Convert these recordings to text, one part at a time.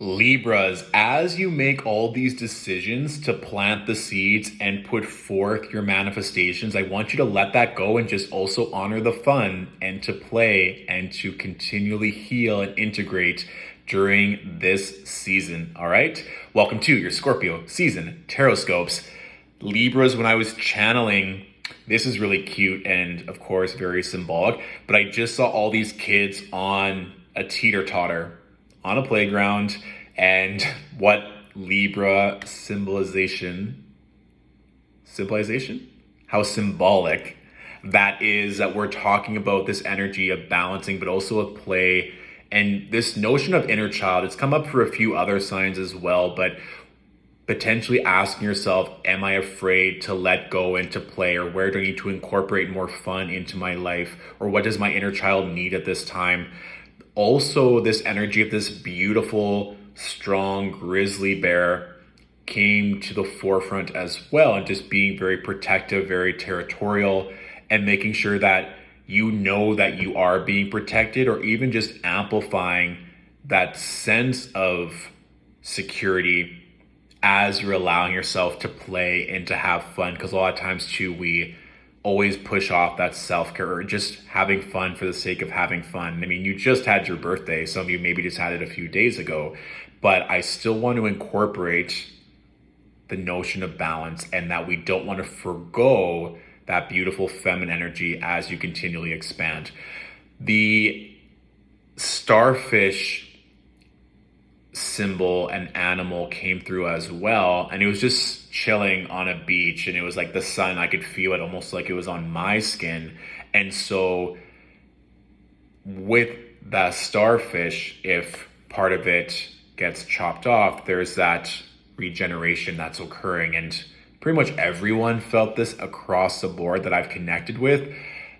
Libras, as you make all these decisions to plant the seeds and put forth your manifestations, I want you to let that go and just also honor the fun and to play and to continually heal and integrate during this season. All right. Welcome to your Scorpio season Tarotscopes. Libras, when I was channeling, this is really cute and of course very symbolic, but I just saw all these kids on a teeter-totter on a playground, and what Libra symbolization, how symbolic that is, that we're talking about this energy of balancing, but also of play. And this notion of inner child, it's come up for a few other signs as well, but potentially asking yourself, am I afraid to let go and to play, or where do I need to incorporate more fun into my life, or what does my inner child need at this time? Also, this energy of this beautiful, strong grizzly bear came to the forefront as well, and just being very protective, very territorial, and making sure that you know that you are being protected, or even just amplifying that sense of security as you're allowing yourself to play and to have fun. Because a lot of times too, we always push off that self-care or just having fun for the sake of having fun. I mean, you just had your birthday. Some of you maybe just had it a few days ago, but I still want to incorporate the notion of balance, and that we don't want to forgo that beautiful feminine energy as you continually expand. The starfish symbol and animal came through as well, and it was just chilling on a beach, and it was like the sun, I could feel it almost like it was on my skin. And so with that starfish, if part of it gets chopped off, there's that regeneration that's occurring. And pretty much everyone felt this across the board that I've connected with.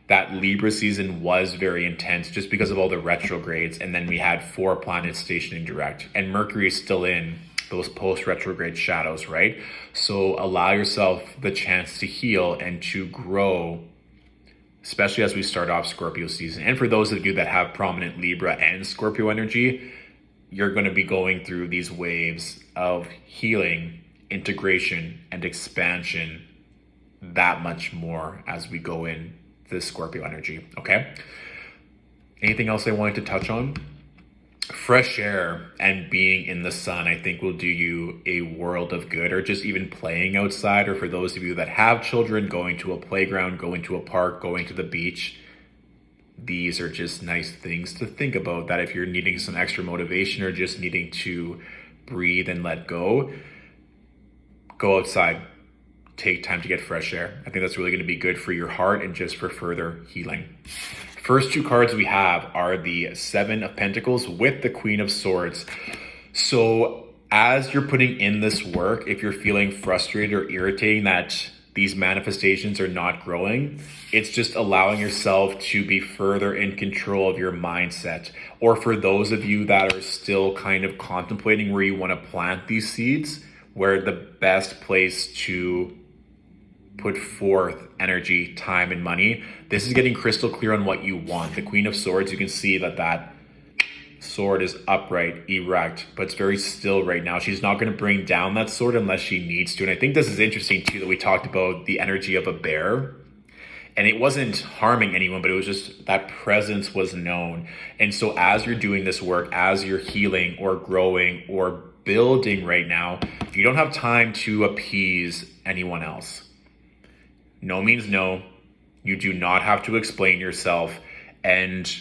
That Libra season was very intense just because of all the retrogrades. And then we had 4 planets stationing direct, and Mercury is still in those post-retrograde shadows, right? So allow yourself the chance to heal and to grow, especially as we start off Scorpio season. And for those of you that have prominent Libra and Scorpio energy, you're going to be going through these waves of healing, integration, and expansion that much more as we go in this Scorpio energy, okay? Anything else I wanted to touch on? Fresh air and being in the sun, I think, will do you a world of good, or just even playing outside, or for those of you that have children, going to a playground, going to a park, going to the beach. These are just nice things to think about, that if you're needing some extra motivation or just needing to breathe and let go outside. Take time to get fresh air. I think that's really going to be good for your heart and just for further healing. First 2 cards we have are the 7 of Pentacles with the Queen of Swords. So as you're putting in this work, if you're feeling frustrated or irritating that these manifestations are not growing, it's just allowing yourself to be further in control of your mindset. Or for those of you that are still kind of contemplating where you want to plant these seeds, where the best place to put forth energy, time, and money. This is getting crystal clear on what you want. The Queen of Swords, you can see that sword is upright, erect, but it's very still right now. She's not going to bring down that sword unless she needs to. And I think this is interesting too, that we talked about the energy of a bear. And it wasn't harming anyone, but it was just that presence was known. And so as you're doing this work, as you're healing or growing or building right now, you don't have time to appease anyone else. No means no. You do not have to explain yourself. And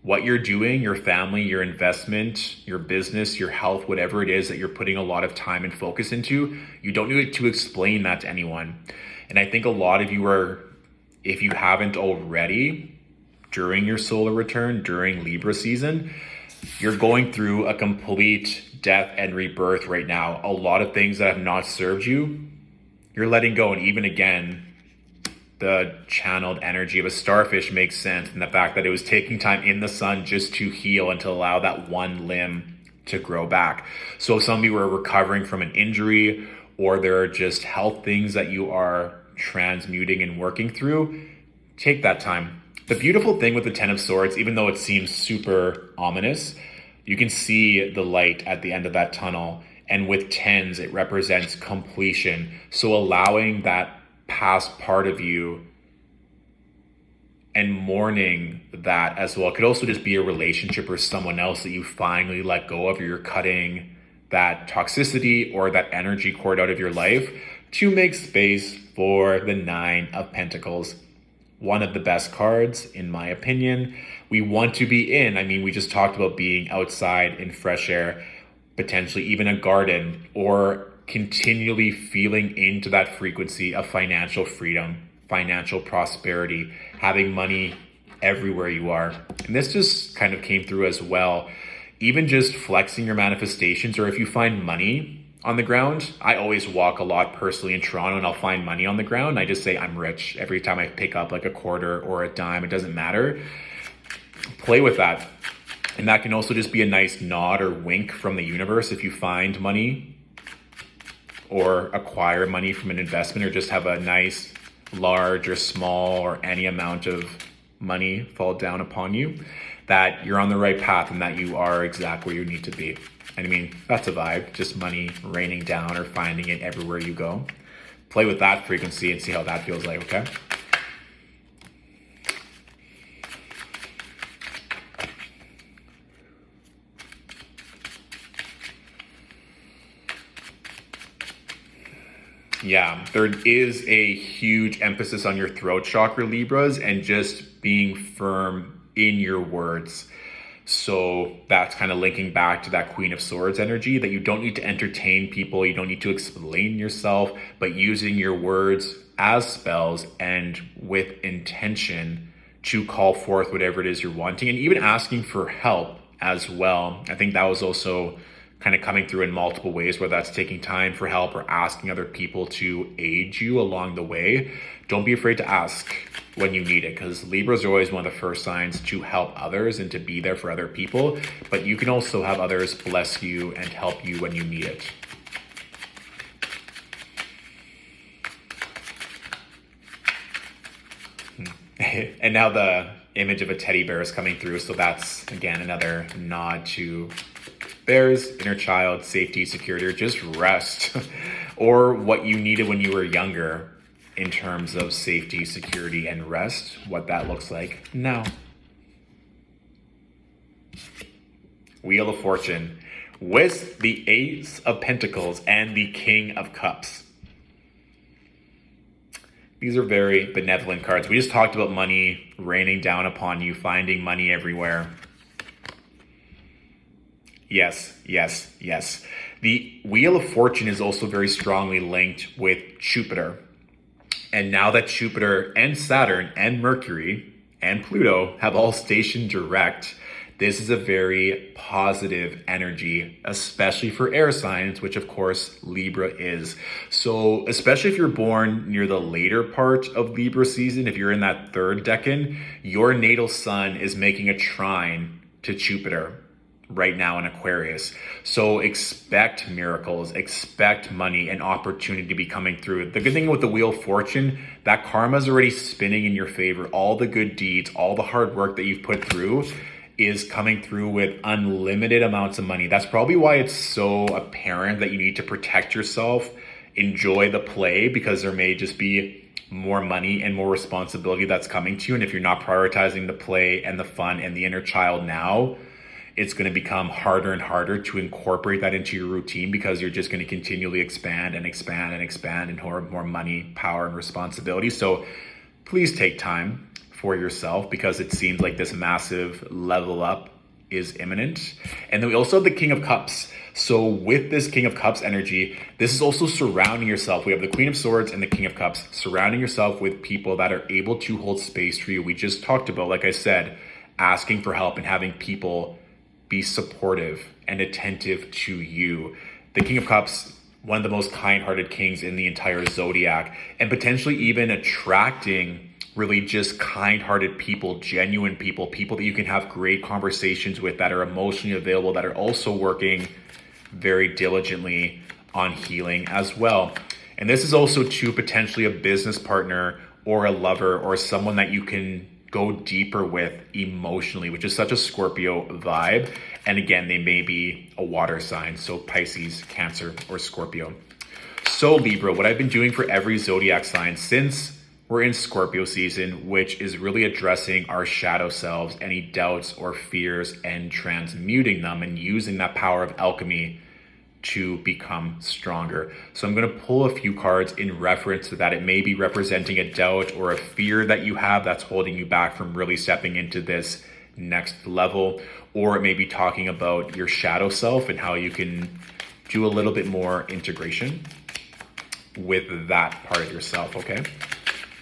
what you're doing, your family, your investment, your business, your health, whatever it is that you're putting a lot of time and focus into, you don't need to explain that to anyone. And I think a lot of you are, if you haven't already, during your solar return, during Libra season, you're going through a complete death and rebirth right now. A lot of things that have not served you, you're letting go. And even again, the channeled energy of a starfish makes sense, and the fact that it was taking time in the sun just to heal and to allow that one limb to grow back. So some of you are recovering from an injury, or there are just health things that you are transmuting and working through. Take that time. The beautiful thing with the 10 of Swords, even though it seems super ominous, You can see the light at the end of that tunnel. And with tens, it represents completion. So allowing that past part of you and mourning that as well. It could also just be a relationship or someone else that you finally let go of, or you're cutting that toxicity or that energy cord out of your life to make space for the Nine of Pentacles. One of the best cards, in my opinion. We want to be in, we just talked about being outside in fresh air, potentially even a garden, or continually feeling into that frequency of financial freedom, financial prosperity, having money everywhere you are. And this just kind of came through as well. Even just flexing your manifestations, or if you find money on the ground. I always walk a lot personally in Toronto and I'll find money on the ground. I just say I'm rich every time I pick up like a quarter or a dime. It doesn't matter. Play with that. And that can also just be a nice nod or wink from the universe if you find money or acquire money from an investment, or just have a nice large or small or any amount of money fall down upon you, that you're on the right path and that you are exactly where you need to be. And that's a vibe, just money raining down or finding it everywhere you go. Play with that frequency and see how that feels like, okay? Yeah, there is a huge emphasis on your throat chakra, Libras, and just being firm in your words. So that's kind of linking back to that Queen of Swords energy, that you don't need to entertain people, you don't need to explain yourself, but using your words as spells and with intention to call forth whatever it is you're wanting, and even asking for help as well. I think that was also kind of coming through in multiple ways, whether that's taking time for help or asking other people to aid you along the way. Don't be afraid to ask when you need it, because Libras are always one of the first signs to help others and to be there for other people. But you can also have others bless you and help you when you need it. And now the image of a teddy bear is coming through. So that's, again, another nod to bears, inner child, safety, security, or just rest, or what you needed when you were younger in terms of safety, security, and rest, what that looks like now. Wheel of Fortune with the Ace of Pentacles and the King of Cups. These are very benevolent cards. We just talked about money raining down upon you, finding money everywhere. Yes, yes, yes. The Wheel of Fortune is also very strongly linked with Jupiter. And now that Jupiter and Saturn and Mercury and Pluto have all stationed direct, this is a very positive energy, especially for air signs, which of course Libra is. So especially if you're born near the later part of Libra season, if you're in that third decan, your natal sun is making a trine to Jupiter right now in Aquarius. So expect miracles, expect money and opportunity to be coming through. The good thing with the Wheel of Fortune, that karma is already spinning in your favor. All the good deeds, all the hard work that you've put through is coming through with unlimited amounts of money. That's probably why it's so apparent that you need to protect yourself, enjoy the play, because there may just be more money and more responsibility that's coming to you. And if you're not prioritizing the play and the fun and the inner child now, it's going to become harder and harder to incorporate that into your routine, because you're just going to continually expand and expand and expand and more money, power, and responsibility. So please take time for yourself, because it seems like this massive level up is imminent. And then we also have the King of Cups. So with this King of Cups energy, this is also surrounding yourself. We have the Queen of Swords and the King of Cups, surrounding yourself with people that are able to hold space for you. We just talked about, like I said, asking for help and having people be supportive and attentive to you. The King of Cups, one of the most kind-hearted kings in the entire zodiac, and potentially even attracting really just kind-hearted people, genuine people, people that you can have great conversations with, that are emotionally available, that are also working very diligently on healing as well. And this is also to potentially a business partner or a lover or someone that you can go deeper with emotionally, which is such a Scorpio vibe. And again, they may be a water sign, so Pisces, Cancer, or Scorpio. So Libra, what I've been doing for every zodiac sign since we're in Scorpio season, which is really addressing our shadow selves, any doubts or fears, and transmuting them and using that power of alchemy to become stronger. So I'm going to pull a few cards in reference to that. It may be representing a doubt or a fear that you have that's holding you back from really stepping into this next level, or it may be talking about your shadow self and how you can do a little bit more integration with that part of yourself. Okay,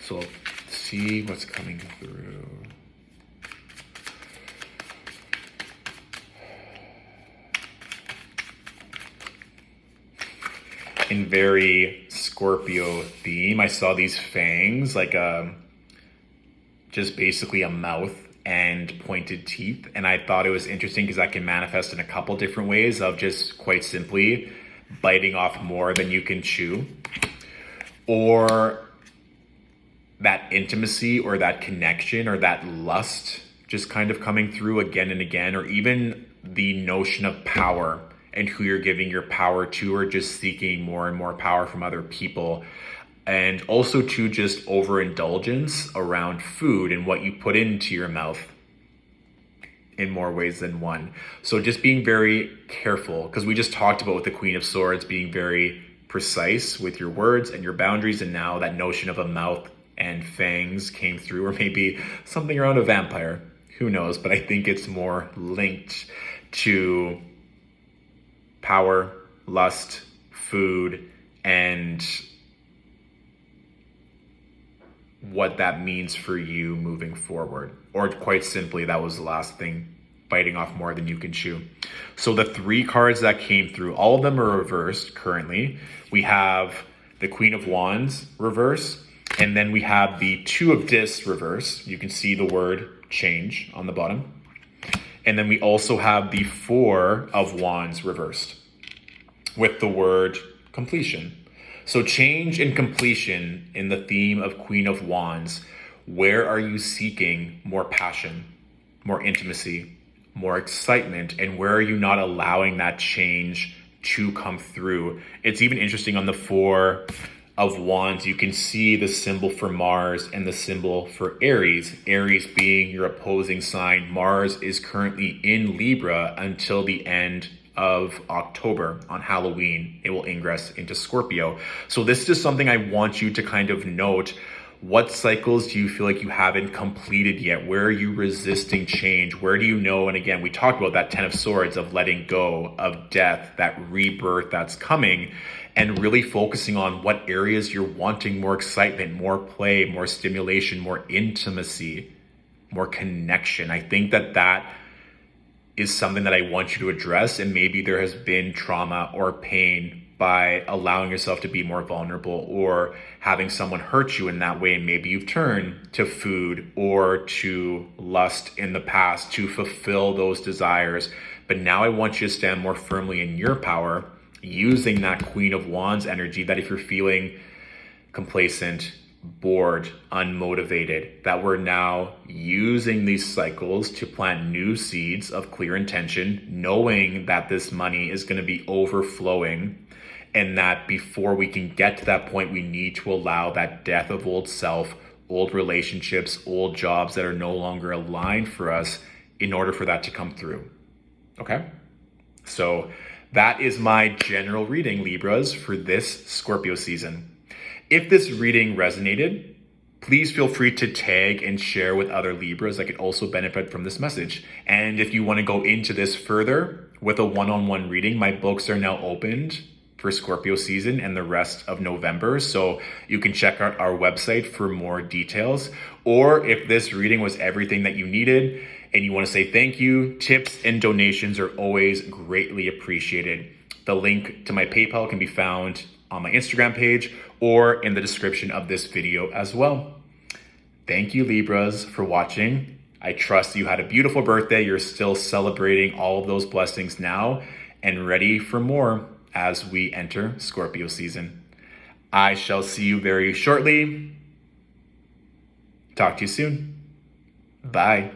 so let's see what's coming through. In very Scorpio theme, I saw these fangs, like just basically a mouth and pointed teeth. And I thought it was interesting because that can manifest in a couple different ways of just quite simply biting off more than you can chew, or that intimacy or that connection or that lust just kind of coming through again and again, or even the notion of power and who you're giving your power to, or just seeking more and more power from other people. And also to just overindulgence around food and what you put into your mouth in more ways than one. So just being very careful, because we just talked about with the Queen of Swords being very precise with your words and your boundaries, and now that notion of a mouth and fangs came through, or maybe something around a vampire, who knows, but I think it's more linked to power, lust, food, and what that means for you moving forward. Or quite simply, that was the last thing, biting off more than you can chew. So the three cards that came through, all of them are reversed currently. We have the Queen of Wands reverse, and then we have the Two of Discs reverse. You can see the word change on the bottom. And then we also have the Four of Wands reversed with the word completion. So change and completion in the theme of Queen of Wands. Where are you seeking more passion, more intimacy, more excitement? And where are you not allowing that change to come through? It's even interesting on the Four of Wands, you can see the symbol for Mars and the symbol for Aries. Aries being your opposing sign. Mars is currently in Libra until the end of October. On Halloween, it will ingress into Scorpio. So this is something I want you to kind of note. What cycles do you feel like you haven't completed yet? Where are you resisting change? Where do you know? And again, we talked about that Ten of Swords of letting go, of death, that rebirth that's coming, and really focusing on what areas you're wanting more excitement, more play, more stimulation, more intimacy, more connection. I think that that is something that I want you to address. And maybe there has been trauma or pain by allowing yourself to be more vulnerable, or having someone hurt you in that way. And maybe you've turned to food or to lust in the past to fulfill those desires. But now I want you to stand more firmly in your power, using that Queen of Wands energy, that if you're feeling complacent, bored, unmotivated, that we're now using these cycles to plant new seeds of clear intention, knowing that this money is going to be overflowing, and that before we can get to that point, we need to allow that death of old self, old relationships, old jobs that are no longer aligned for us in order for that to come through. Okay? So that is my general reading, Libras, for this Scorpio season. If this reading resonated, please feel free to tag and share with other Libras that could also benefit from this message. And if you want to go into this further with a one-on-one reading, my books are now opened for Scorpio season and the rest of November. So you can check out our website for more details. Or if this reading was everything that you needed and you want to say thank you, tips and donations are always greatly appreciated. The link to my PayPal can be found on my Instagram page or in the description of this video as well. Thank you, Libras, for watching. I trust you had a beautiful birthday. You're still celebrating all of those blessings now and ready for more as we enter Scorpio season. I shall see you very shortly. Talk to you soon. Bye.